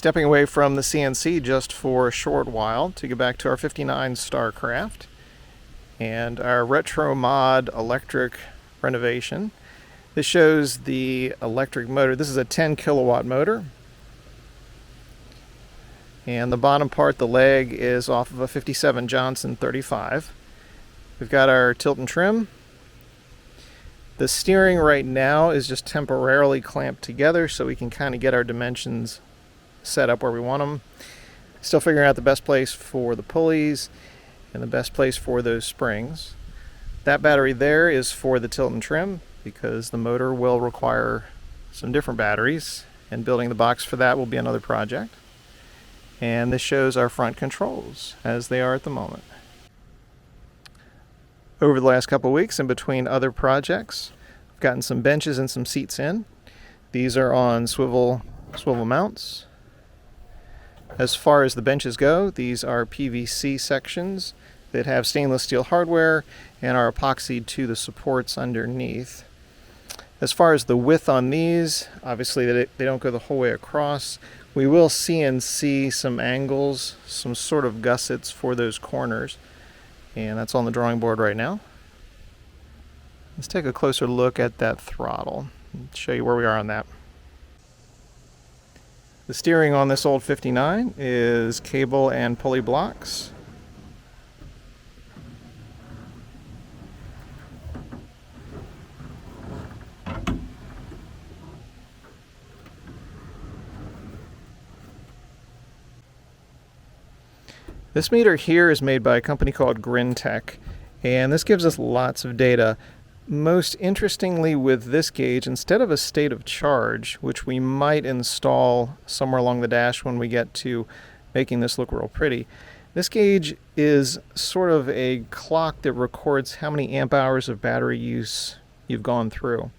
Stepping away from the CNC just for a short while to get back to our 59 Starcraft and our retro mod electric renovation. This shows the electric motor. This is a 10 kilowatt motor. And the bottom part, the leg, is off of a 57 Johnson 35. We've got our tilt and trim. The steering right now is just temporarily clamped together so we can kind of get our dimensions set up where we want them. Still figuring out the best place for the pulleys and the best place for those springs. That battery there is for the tilt and trim because the motor will require some different batteries, and building the box for that will be another project. And this shows our front controls as they are at the moment. Over the last couple of weeks, in between other projects, I've gotten some benches and some seats in. These are on swivel mounts. As far as the benches go, these are PVC sections that have stainless steel hardware and are epoxied to the supports underneath. As far as the width on these, obviously they don't go the whole way across. We will CNC some angles, some sort of gussets for those corners, and that's on the drawing board right now. Let's take a closer look at that throttle and show you where we are on that. The steering on this old 59 is cable and pulley blocks. This meter here is made by a company called Grintech, and this gives us lots of data. Most interestingly with this gauge, instead of a state of charge, which we might install somewhere along the dash when we get to making this look real pretty, this gauge is sort of a clock that records how many amp hours of battery use you've gone through.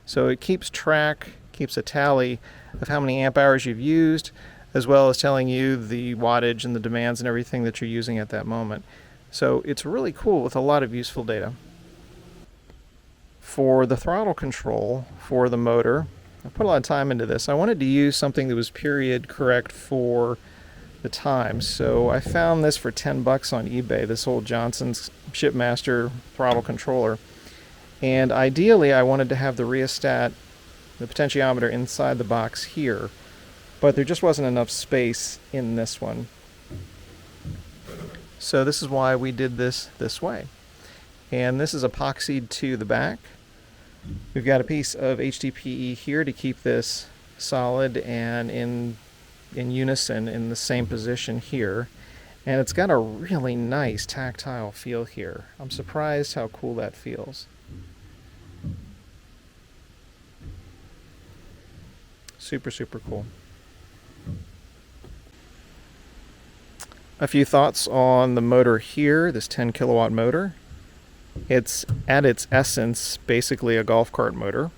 So it keeps track, keeps a tally of how many amp hours you've used, as well as telling you the wattage and the demands and everything that you're using at that moment. So it's really cool with a lot of useful data. For the throttle control for the motor, I put a lot of time into this. I wanted to use something that was period correct for the time. So I found this for 10 bucks on eBay, this old Johnson's Shipmaster throttle controller. And ideally I wanted to have the rheostat, the potentiometer inside the box here, but there just wasn't enough space in this one. So this is why we did this way. And this is epoxied to the back. We've got a piece of HDPE here to keep this solid and in unison in the same position here. And it's got a really nice tactile feel here. I'm surprised how cool that feels. Super, super cool. A few thoughts on the motor here, this 10 kilowatt motor. It's at its essence basically a golf cart motor.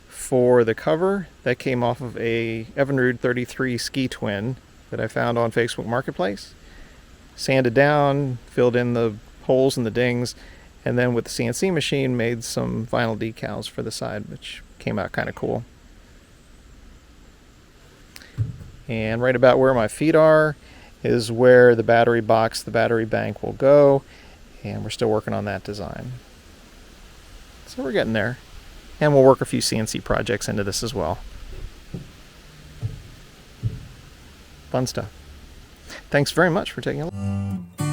For the cover, that came off of a Evinrude 33 Ski Twin that I found on Facebook Marketplace. Sanded down, filled in the holes and the dings, and then with the CNC machine made some vinyl decals for the side, which came out kind of cool. And right about where my feet are is where the battery box, the battery bank will go, and we're still working on that design. So we're getting there, and we'll work a few CNC projects into this as well. Fun stuff. Thanks very much for taking a look.